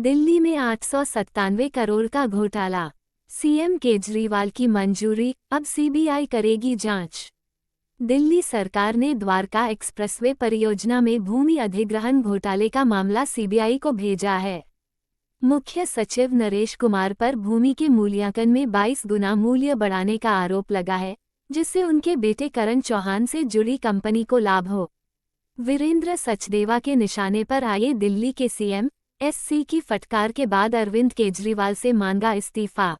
दिल्ली में 897 करोड़ का घोटाला, सीएम केजरीवाल की मंजूरी, अब सीबीआई करेगी जांच। दिल्ली सरकार ने द्वारका एक्सप्रेसवे परियोजना में भूमि अधिग्रहण घोटाले का मामला सीबीआई को भेजा है। मुख्य सचिव नरेश कुमार पर भूमि के मूल्यांकन में 22 गुना मूल्य बढ़ाने का आरोप लगा है, जिससे उनके बेटे करण चौहान से जुड़ी कंपनी को लाभ हो। वीरेंद्र सचदेवा के निशाने पर आए दिल्ली के सीएम एससी की फटकार के बाद अरविंद केजरीवाल से मांगा इस्तीफा।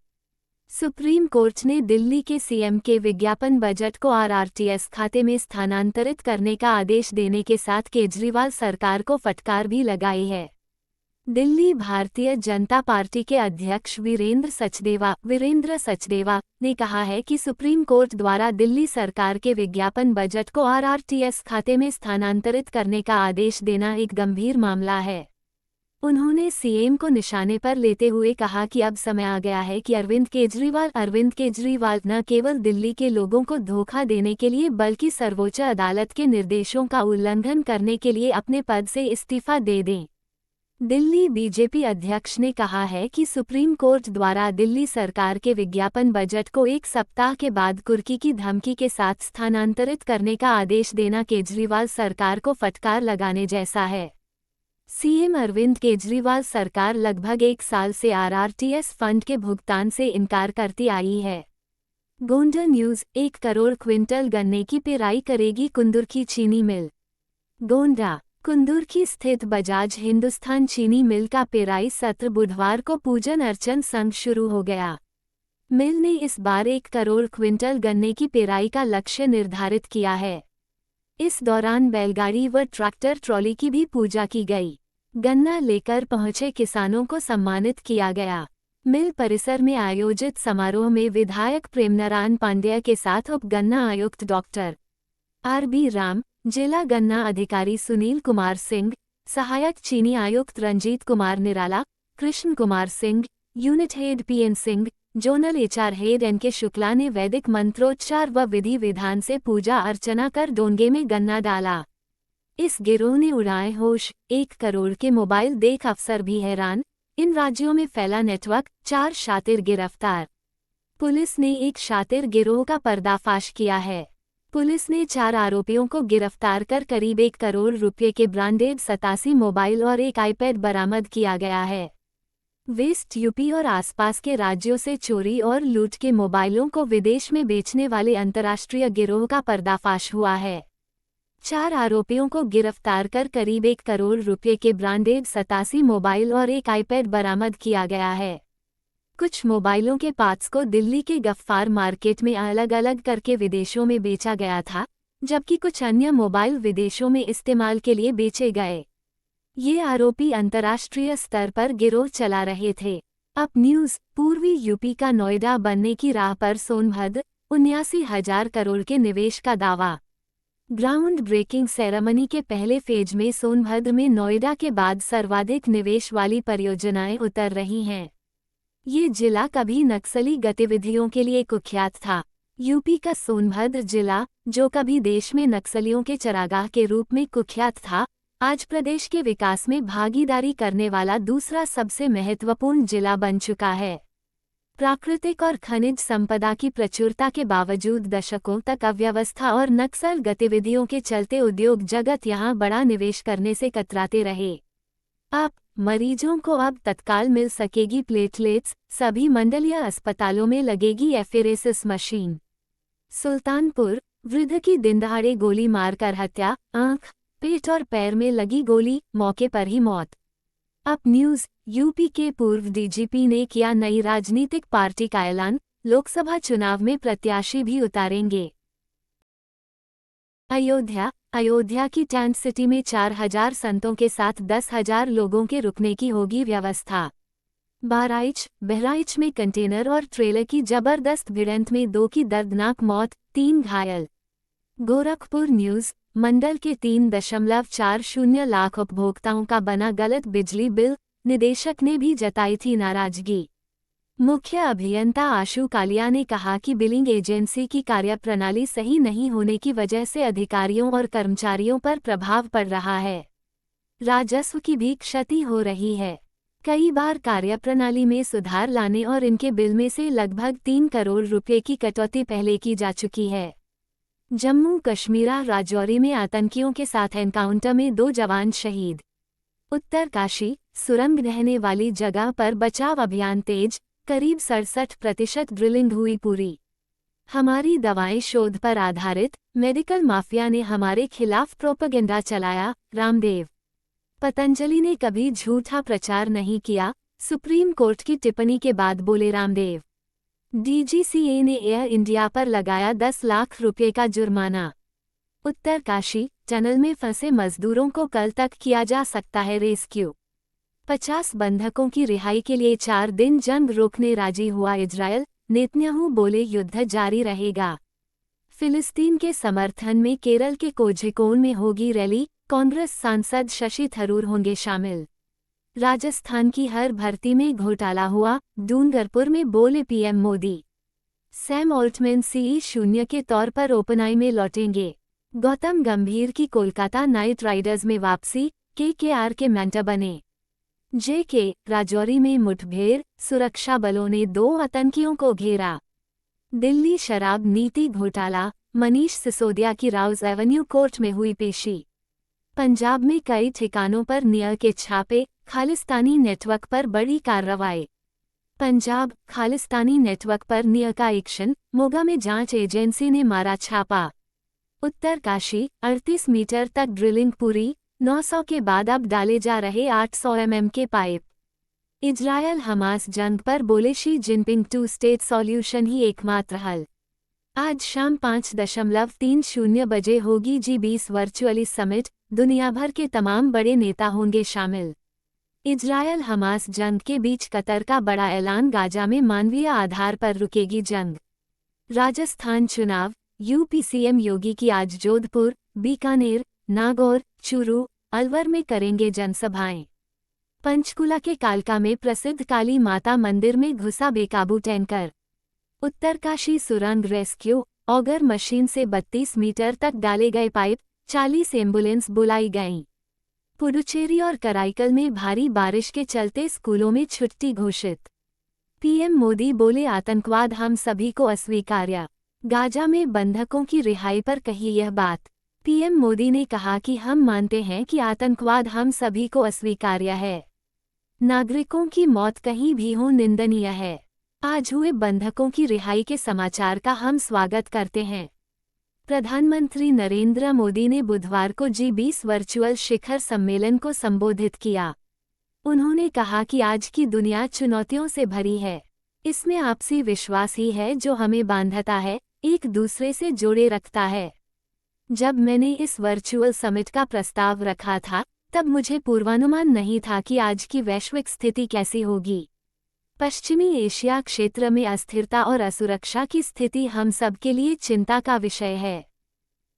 सुप्रीम कोर्ट ने दिल्ली के सीएम के विज्ञापन बजट को आरआरटीएस खाते में स्थानांतरित करने का आदेश देने के साथ केजरीवाल सरकार को फटकार भी लगाई है। दिल्ली भारतीय जनता पार्टी के अध्यक्ष वीरेंद्र सचदेवा ने कहा है कि सुप्रीम कोर्ट द्वारा दिल्ली सरकार के विज्ञापन बजट को आरआरटीएस खाते में स्थानांतरित करने का आदेश देना एक गंभीर मामला है। उन्होंने सीएम को निशाने पर लेते हुए कहा कि अब समय आ गया है कि अरविंद केजरीवाल न केवल दिल्ली के लोगों को धोखा देने के लिए बल्कि सर्वोच्च अदालत के निर्देशों का उल्लंघन करने के लिए अपने पद से इस्तीफा दे दें। दिल्ली बीजेपी अध्यक्ष ने कहा है कि सुप्रीम कोर्ट द्वारा दिल्ली सरकार के विज्ञापन बजट को एक सप्ताह के बाद कुर्की की धमकी के साथ स्थानांतरित करने का आदेश देना केजरीवाल सरकार को फटकार लगाने जैसा है। सीएम अरविंद केजरीवाल सरकार लगभग 1 साल से आरआरटीएस फंड के भुगतान से इनकार करती आई है। गोंडा न्यूज़ 1 करोड़ क्विंटल गन्ने की पेराई करेगी कुंदुरकी चीनी मिल। गोंडा कुंदुरकी स्थित बजाज हिंदुस्तान चीनी मिल का पेराई सत्र बुधवार को पूजन अर्चन संग शुरू हो गया। मिल ने इस बार 1 करोड़ क्विंटल गन्ने की पेराई का लक्ष्य निर्धारित किया है। इस दौरान बैलगाड़ी व ट्रैक्टर ट्रॉली की भी पूजा की गई। गन्ना लेकर पहुंचे किसानों को सम्मानित किया गया। मिल परिसर में आयोजित समारोह में विधायक प्रेमनारायण पांडेय के साथ उप गन्ना आयुक्त डॉक्टर आर.बी. राम, जिला गन्ना अधिकारी सुनील कुमार सिंह, सहायक चीनी आयुक्त Ranjit Kumar Nirala, Krishna Kumar Singh, unit head PN Singh, zonal HR head NK. Shukla ने वैदिक मंत्रोच्चार व विधि विधान से पूजा अर्चना कर डोंगे में गन्ना डाला। इस गिरोह ने उड़ाए होश, 1 करोड़ के मोबाइल देख अफसर भी हैरान, इन राज्यों में फैला नेटवर्क, 4 शातिर गिरफ्तार। पुलिस ने एक शातिर गिरोह का पर्दाफाश किया है। पुलिस ने 4 आरोपियों को गिरफ्तार कर करीब 1 करोड़ रुपये के ब्रांडेड 87 मोबाइल और एक आईपैड बरामद किया गया है। वेस्ट यूपी और आसपास के राज्यों से चोरी और लूट के मोबाइलों को विदेश में बेचने वाले अंतर्राष्ट्रीय गिरोह का पर्दाफाश हुआ है। 4 आरोपियों को गिरफ्तार कर करीब 1 करोड़ रुपये के ब्रांडेड 87 मोबाइल और एक आईपैड बरामद किया गया है। कुछ मोबाइलों के पार्ट्स को दिल्ली के गफ्फार मार्केट में अलग अलग करके विदेशों में बेचा गया था, जबकि कुछ अन्य मोबाइल विदेशों में इस्तेमाल के लिए बेचे गए। ये आरोपी अंतर्राष्ट्रीय स्तर पर गिरोह चला रहे थे। अप न्यूज़ पूर्वी यूपी का नोएडा बनने की राह पर सोनभद्र, 79,000 करोड़ के निवेश का दावा। ग्राउंड ब्रेकिंग सेरेमनी के पहले फेज में सोनभद्र में नोएडा के बाद सर्वाधिक निवेश वाली परियोजनाएं उतर रही हैं। ये जिला कभी नक्सली गतिविधियों के लिए कुख्यात था। यूपी का सोनभद्र जिला, जो कभी देश में नक्सलियों के चरागाह के रूप में कुख्यात था, आज प्रदेश के विकास में भागीदारी करने वाला दूसरा सबसे महत्वपूर्ण जिला बन चुका है। प्राकृतिक और खनिज संपदा की प्रचुरता के बावजूद दशकों तक अव्यवस्था और नक्सल गतिविधियों के चलते उद्योग जगत यहां बड़ा निवेश करने से कतराते रहे। अब मरीजों को अब तत्काल मिल सकेगी प्लेटलेट्स, सभी मंडलीय अस्पतालों में लगेगी एफेरेसिस मशीन। सुल्तानपुर, वृद्ध की दिनदहाड़े गोली मारकर हत्या, आंख, पेट और पैर में लगी गोली, मौके पर ही मौत। अप न्यूज़ यूपी के पूर्व डीजीपी ने किया नई राजनीतिक पार्टी का ऐलान, लोकसभा चुनाव में प्रत्याशी भी उतारेंगे। अयोध्या की टेंट सिटी में 4,000 संतों के साथ 10,000 लोगों के रुकने की होगी व्यवस्था। बहराइच में कंटेनर और ट्रेलर की जबरदस्त भिड़ंत में 2 की दर्दनाक मौत, 3 घायल। गोरखपुर न्यूज़ मंडल के 3.40 लाख उपभोक्ताओं का बना गलत बिजली बिल, निदेशक ने भी जताई थी नाराजगी। मुख्य अभियंता आशु कालिया ने कहा कि बिलिंग एजेंसी की कार्यप्रणाली सही नहीं होने की वजह से अधिकारियों और कर्मचारियों पर प्रभाव पड़ रहा है। राजस्व की भी क्षति हो रही है। कई बार कार्यप्रणाली में सुधार लाने और इनके बिल में से लगभग 3 करोड़ रुपए की कटौती पहले की जा चुकी है। जम्मू कश्मीर राजौरी में आतंकियों के साथ एनकाउंटर में 2 जवान शहीद। उत्तरकाशी सुरंग रहने वाली जगह पर बचाव अभियान तेज, करीब 67% ड्रिलिंग हुई पूरी। हमारी दवाएं शोध पर आधारित, मेडिकल माफिया ने हमारे खिलाफ प्रोपेगेंडा चलाया, रामदेव। पतंजलि ने कभी झूठा प्रचार नहीं किया, सुप्रीम कोर्ट की टिप्पणी के बाद बोले रामदेव। डीजीसीए ने एयर इंडिया पर लगाया 10 लाख रुपए का जुर्माना। उत्तरकाशी टनल में फंसे मजदूरों को कल तक किया जा सकता है रेस्क्यू। 50 बंधकों की रिहाई के लिए 4 दिन जंग रोकने राजी हुआ इजरायल, नेतन्याहू बोले युद्ध जारी रहेगा। फिलिस्तीन के समर्थन में केरल के कोझिकोड में होगी रैली, कांग्रेस सांसद शशि थरूर होंगे शामिल। राजस्थान की हर भर्ती में घोटाला हुआ, डूंगरपुर में बोले PM Modi. Sam Altman CE0 के तौर पर ओपनआई में लौटेंगे। गौतम गंभीर की कोलकाता नाइट राइडर्स में वापसी, KKR के मेंटर बने। JK राजौरी में मुठभेड़, सुरक्षा बलों ने 2 आतंकियों को घेरा। दिल्ली शराब नीति घोटाला, मनीष सिसोदिया की राउज एवेन्यू कोर्ट में हुई पेशी। पंजाब में कई ठिकानों पर नियर के छापे, खालिस्तानी नेटवर्क पर बड़ी कार्रवाई। पंजाब खालिस्तानी नेटवर्क पर नियर का एक्शन, मोगा में जांच एजेंसी ने मारा छापा। उत्तरकाशी 38 मीटर तक ड्रिलिंग पूरी, 900 के बाद अब डाले जा रहे 800 mm के पाइप। इजरायल हमास जंग पर बोले शी जिनपिंग 2 स्टेट सॉल्यूशन ही एकमात्र हल। आज शाम 5:30 बजे होगी G20 वर्चुअली समिट, दुनिया भर के तमाम बड़े नेता होंगे शामिल। इजरायल हमास जंग के बीच कतर का बड़ा ऐलान, गाजा में मानवीय आधार पर रुकेगी जंग। राजस्थान चुनाव, यूपी सीएम योगी की आज जोधपुर, बीकानेर, नागौर, चूरू, अलवर में करेंगे जनसभाएं। पंचकुला के कालका में प्रसिद्ध काली माता मंदिर में घुसा बेकाबू टैंकर। उत्तरकाशी सुरंग रेस्क्यू, ऑगर मशीन से 32 मीटर तक डाले गए पाइप, 40 एम्बुलेंस बुलाई गईं। पुडुचेरी और कराईकल में भारी बारिश के चलते स्कूलों में छुट्टी घोषित। पीएम मोदी बोले आतंकवाद हम सभी को अस्वीकार्य। गाजा में बंधकों की रिहाई पर कही यह बात। पीएम मोदी ने कहा कि हम मानते हैं कि आतंकवाद हम सभी को अस्वीकार्य है। नागरिकों की मौत कहीं भी हो निंदनीय है। आज हुए बंधकों की रिहाई के समाचार का हम स्वागत करते हैं। प्रधानमंत्री नरेंद्र मोदी ने बुधवार को G20 वर्चुअल शिखर सम्मेलन को संबोधित किया। उन्होंने कहा कि आज की दुनिया चुनौतियों से भरी है। इसमें आपसी विश्वास ही है जो हमें बांधता है, एक दूसरे से जोड़े रखता है। जब मैंने इस वर्चुअल समिट का प्रस्ताव रखा था, तब मुझे पूर्वानुमान नहीं था कि आज की वैश्विक स्थिति कैसी होगी। पश्चिमी एशिया क्षेत्र में अस्थिरता और असुरक्षा की स्थिति हम सब के लिए चिंता का विषय है।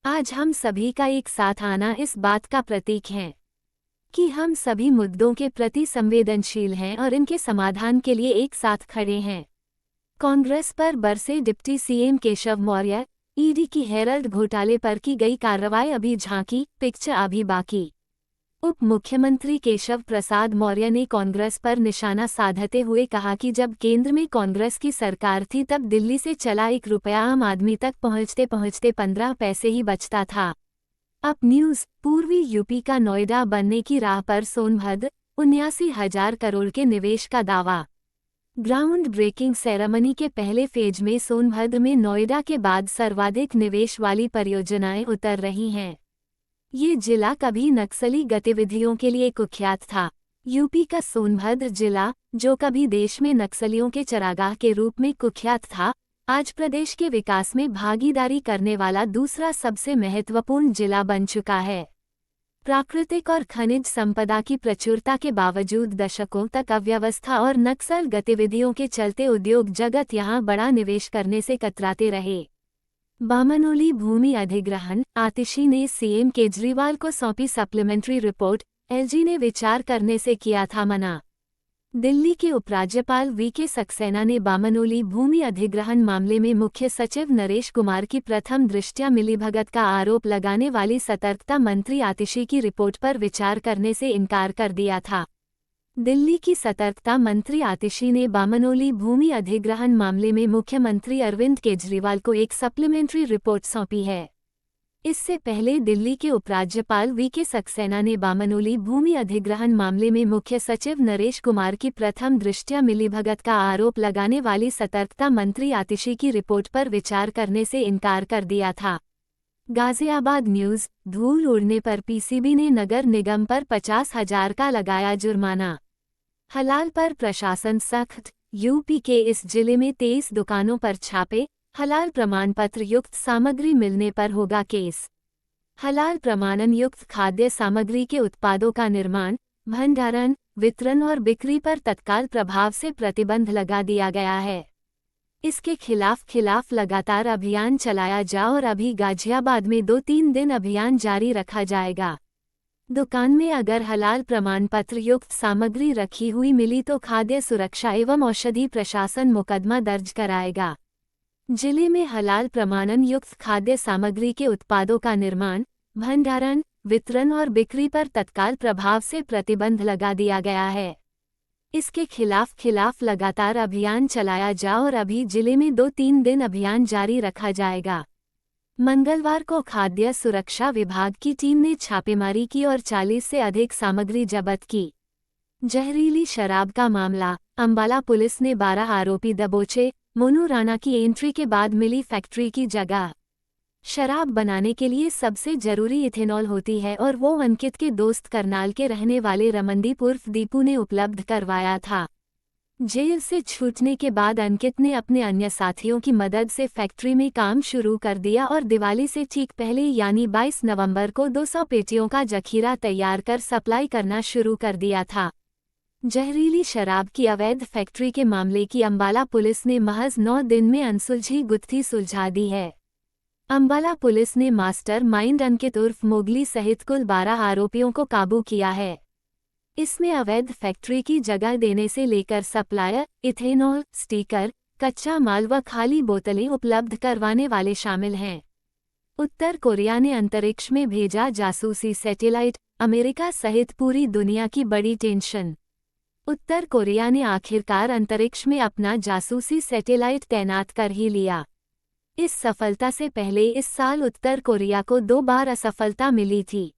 आज हम सभी का एक साथ आना इस बात का प्रतीक है कि हम सभी मुद्दों के प्रति संवेदनशील हैं और इनके समाधान के लिए एक साथ खड़े हैं। कांग्रेस पर बरसे deputy CM Keshav Maurya, ED की हेरल्ड घोटाले पर की गई कार्रवाई अभी झांकी, पिक्चर अभी बाकी। उप मुख्यमंत्री केशव प्रसाद मौर्य ने कांग्रेस पर निशाना साधते हुए कहा कि जब केंद्र में कांग्रेस की सरकार थी तब दिल्ली से चला 1 रुपया आम आदमी तक पहुंचते पहुंचते 15 पैसे ही बचता था। अप न्यूज, पूर्वी यूपी का नोएडा बनने की राह पर सोनभद्र, 79,000 करोड़ के निवेश का दावा। ग्राउंड ब्रेकिंग सेरेमनी के पहले फेज में सोनभद्र में नोएडा के बाद सर्वाधिक निवेश वाली परियोजनाएं उतर रही हैं। ये जिला कभी नक्सली गतिविधियों के लिए कुख्यात था। यूपी का सोनभद्र जिला, जो कभी देश में नक्सलियों के चरागाह के रूप में कुख्यात था, आज प्रदेश के विकास में भागीदारी करने वाला दूसरा सबसे महत्वपूर्ण जिला बन चुका है। प्राकृतिक और खनिज संपदा की प्रचुरता के बावजूद दशकों तक अव्यवस्था और नक्सल गतिविधियों के चलते उद्योग जगत यहां बड़ा निवेश करने से कतराते रहे। बामनोली भूमि अधिग्रहण, आतिशी ने सीएम केजरीवाल को सौंपी सप्लीमेंट्री रिपोर्ट, एलजी ने विचार करने से किया था मना। दिल्ली के उपराज्यपाल वीके सक्सेना ने बामनोली भूमि अधिग्रहण मामले में मुख्य सचिव नरेश कुमार की प्रथम दृष्टया मिलीभगत का आरोप लगाने वाली सतर्कता मंत्री आतिशी की रिपोर्ट पर विचार करने से इनकार कर दिया था। दिल्ली की सतर्कता मंत्री आतिशी ने बामनोली भूमि अधिग्रहण मामले में मुख्यमंत्री अरविंद केजरीवाल को एक सप्लीमेंट्री रिपोर्ट सौंपी है। इससे पहले दिल्ली के उपराज्यपाल वीके सक्सेना ने बामनोली भूमि अधिग्रहण मामले में मुख्य सचिव नरेश कुमार की प्रथम दृष्टया मिलीभगत का आरोप लगाने वाली सतर्कता मंत्री आतिशी की रिपोर्ट पर विचार करने से इनकार कर दिया था। गाजियाबाद न्यूज़। धूल उड़ने पर पीसीबी ने नगर निगम पर 50,000 का लगाया जुर्माना। हलाल पर प्रशासन सख्त। यूपी के इस जिले में 23 दुकानों पर छापे। हलाल प्रमाण पत्र युक्त सामग्री मिलने पर होगा केस। हलाल प्रमाणन युक्त खाद्य सामग्री के उत्पादों का निर्माण, भंडारण, वितरण और बिक्री पर तत्काल प्रभाव से प्रतिबंध लगा दिया गया है। इसके खिलाफ लगातार अभियान चलाया जा और अभी गाजियाबाद में 2-3 दिन अभियान जारी रखा जाएगा। दुकान में अगर हलाल प्रमाण पत्र युक्त सामग्री रखी हुई मिली तो खाद्य सुरक्षा एवं औषधि प्रशासन मुकदमा दर्ज कराएगा। जिले में हलाल प्रमाणन युक्त खाद्य सामग्री के उत्पादों का निर्माण, भंडारण, वितरण और बिक्री पर तत्काल प्रभाव से प्रतिबंध लगा दिया गया है। इसके खिलाफ लगातार अभियान चलाया जा और अभी जिले में 2-3 दिन अभियान जारी रखा जाएगा। मंगलवार को खाद्य सुरक्षा विभाग की टीम ने छापेमारी की और 40 से अधिक सामग्री जब्त की। जहरीली शराब का मामला। अंबाला पुलिस ने 12 आरोपी दबोचे। मोनू राणा की एंट्री के बाद मिली फैक्ट्री की जगह। शराब बनाने के लिए सबसे जरूरी इथेनॉल होती है और वो अंकित के दोस्त करनाल के रहने वाले रमनदीप उर्फ दीपू ने उपलब्ध करवाया था। जेल से छूटने के बाद अंकित ने अपने अन्य साथियों की मदद से फैक्ट्री में काम शुरू कर दिया और दिवाली से ठीक पहले यानी 22 नवंबर को 200 पेटियों का जखीरा तैयार कर सप्लाई करना शुरू कर दिया था। जहरीली शराब की अवैध फैक्ट्री के मामले की अंबाला पुलिस ने महज 9 दिन में अनसुलझी गुत्थी सुलझा दी है। अंबाला पुलिस ने मास्टर माइंड अंकित उर्फ मोगली सहित कुल 12 आरोपियों को काबू किया है। इसमें अवैध फैक्ट्री की जगह देने से लेकर सप्लायर, इथेनॉल, स्टिकर, कच्चा माल व खाली बोतलें उपलब्ध करवाने वाले शामिल हैं। उत्तर कोरिया ने अंतरिक्ष में भेजा जासूसी सैटेलाइट। अमेरिका सहित पूरी दुनिया की बड़ी टेंशन। उत्तर कोरिया ने आखिरकार अंतरिक्ष में अपना जासूसी सैटेलाइट तैनात कर ही लिया। इस सफलता से पहले इस साल उत्तर कोरिया को 2 बार असफलता मिली थी।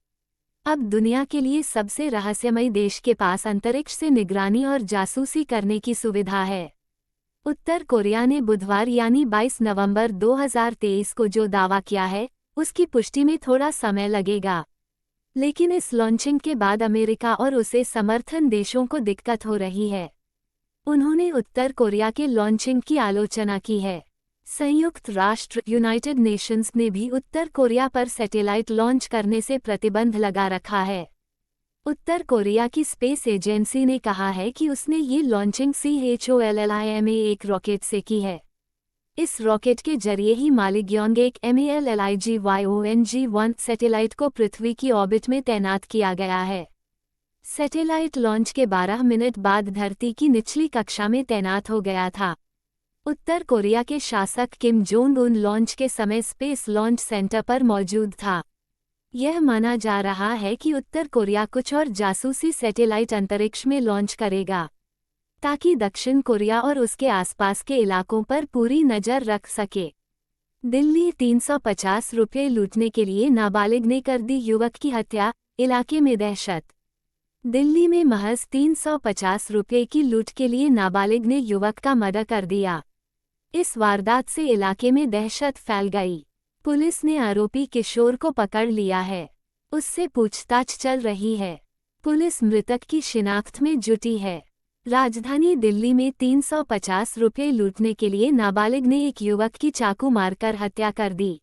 अब दुनिया के लिए सबसे रहस्यमयी देश के पास अंतरिक्ष से निगरानी और जासूसी करने की सुविधा है। उत्तर कोरिया ने बुधवार यानी 22 नवंबर 2023 को जो दावा किया है, उसकी पुष्टि में थोड़ा समय लगेगा। लेकिन इस लॉन्चिंग के बाद अमेरिका और उसे समर्थन देशों को दिक्कत हो रही है। उन्होंने उत्तर कोरिया के लॉन्चिंग की आलोचना की है। संयुक्त राष्ट्र यूनाइटेड नेशंस ने भी उत्तर कोरिया पर सैटेलाइट लॉन्च करने से प्रतिबंध लगा रखा है। उत्तर कोरिया की स्पेस एजेंसी ने कहा है कि उसने ये लॉन्चिंग CHOLLIMA-1 रॉकेट से की है। इस रॉकेट के जरिए ही मालिग्योंग-1 MALIGYONG-1 सैटेलाइट को पृथ्वी की ऑर्बिट में तैनात किया गया है। सैटेलाइट लॉन्च के 12 मिनट बाद धरती की निचली कक्षा में तैनात हो गया था। उत्तर कोरिया के शासक किम जोंग उन लॉन्च के समय स्पेस लॉन्च सेंटर पर मौजूद था। यह माना जा रहा है कि उत्तर कोरिया कुछ और जासूसी सैटेलाइट अंतरिक्ष में लॉन्च करेगा, ताकि दक्षिण कोरिया और उसके आसपास के इलाकों पर पूरी नज़र रख सके। दिल्ली 350 रुपये लूटने के लिए नाबालिग ने कर दी युवक की हत्या। इलाके में दहशत। दिल्ली में महज 350 रुपये की लूट के लिए नाबालिग ने युवक का मर्डर कर दिया। इस वारदात से इलाके में दहशत फैल गई। पुलिस ने आरोपी किशोर को पकड़ लिया है। उससे पूछताछ चल रही है। पुलिस मृतक की शिनाख्त में जुटी है। राजधानी दिल्ली में 350 रुपये लूटने के लिए नाबालिग ने एक युवक की चाकू मारकर हत्या कर दी।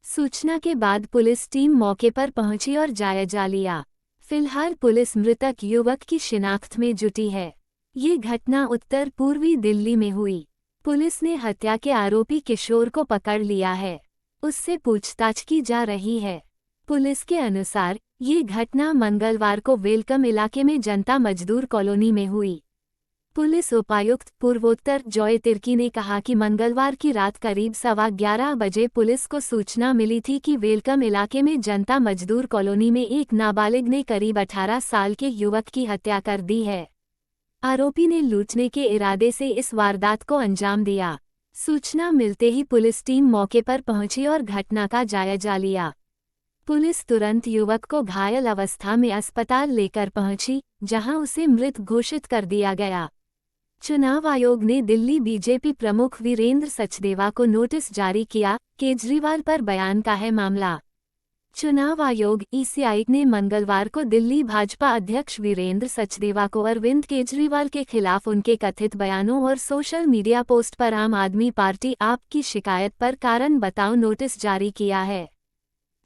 सूचना के बाद पुलिस टीम मौके पर पहुंची और जायजा लिया। फिलहाल पुलिस मृतक युवक की शिनाख्त में जुटी है। ये घटना उत्तर पूर्वी दिल्ली में हुई। पुलिस ने हत्या के आरोपी किशोर को पकड़ लिया है। उससे पूछताछ की जा रही है। पुलिस के अनुसार ये घटना मंगलवार को वेलकम इलाके में जनता मजदूर कॉलोनी में हुई। पुलिस उपायुक्त पूर्वोत्तर जॉय तिर्की ने कहा कि मंगलवार की रात करीब 11:15 बजे पुलिस को सूचना मिली थी कि वेलकम इलाके में जनता मजदूर कॉलोनी में एक नाबालिग ने करीब 18 साल के युवक की हत्या कर दी है। आरोपी ने लूटने के इरादे से इस वारदात को अंजाम दिया। सूचना मिलते ही पुलिस टीम मौके पर पहुंची और घटना का जायजा लिया। पुलिस तुरंत युवक को घायल अवस्था में अस्पताल लेकर पहुंची, जहां उसे मृत घोषित कर दिया गया। चुनाव आयोग ने दिल्ली बीजेपी प्रमुख वीरेंद्र सचदेवा को नोटिस जारी किया। केजरीवाल पर बयान का है मामला। चुनाव आयोग (ईसीआई) ने मंगलवार को दिल्ली भाजपा अध्यक्ष वीरेंद्र सचदेवा को अरविंद केजरीवाल के खिलाफ उनके कथित बयानों और सोशल मीडिया पोस्ट पर आम आदमी पार्टी (आप) की शिकायत पर कारण बताओ नोटिस जारी किया है।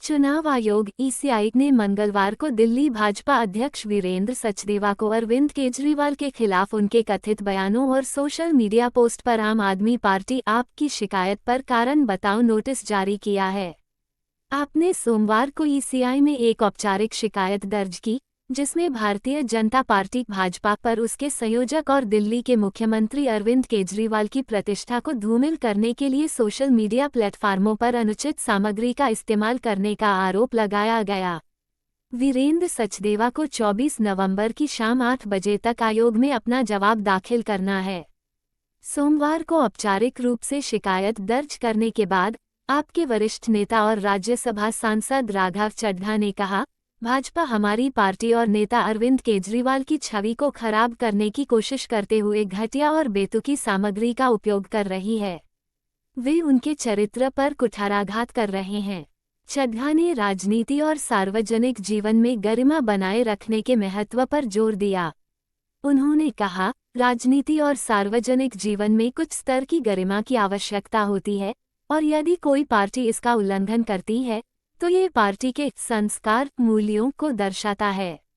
चुनाव आयोग (ईसीआई) ने मंगलवार को दिल्ली भाजपा अध्यक्ष वीरेंद्र सचदेवा को अरविंद केजरीवाल के खिलाफ उनके कथित बयानों और सोशल मीडिया पोस्ट पर आम आदमी पार्टी (आप) की शिकायत पर कारण बताओ नोटिस जारी किया है। आपने सोमवार को ईसीआई में एक औपचारिक शिकायत दर्ज की, जिसमें भारतीय जनता पार्टी भाजपा पर उसके संयोजक और दिल्ली के मुख्यमंत्री अरविंद केजरीवाल की प्रतिष्ठा को धूमिल करने के लिए सोशल मीडिया प्लेटफार्मों पर अनुचित सामग्री का इस्तेमाल करने का आरोप लगाया गया। वीरेंद्र सचदेवा को 24 नवंबर की शाम 8 बजे तक आयोग में अपना जवाब दाखिल करना है। सोमवार को औपचारिक रूप से शिकायत दर्ज करने के बाद आपके वरिष्ठ नेता और राज्यसभा सांसद राघव चड्ढा ने कहा, भाजपा हमारी पार्टी और नेता अरविंद केजरीवाल की छवि को खराब करने की कोशिश करते हुए घटिया और बेतुकी सामग्री का उपयोग कर रही है। वे उनके चरित्र पर कुठाराघात कर रहे हैं। चड्ढा ने राजनीति और सार्वजनिक जीवन में गरिमा बनाए रखने के महत्व पर जोर दिया। उन्होंने कहा, राजनीति और सार्वजनिक जीवन में कुछ स्तर की गरिमा की आवश्यकता होती है, और यदि कोई पार्टी इसका उल्लंघन करती है, तो ये पार्टी के संस्कार, मूल्यों को दर्शाता है।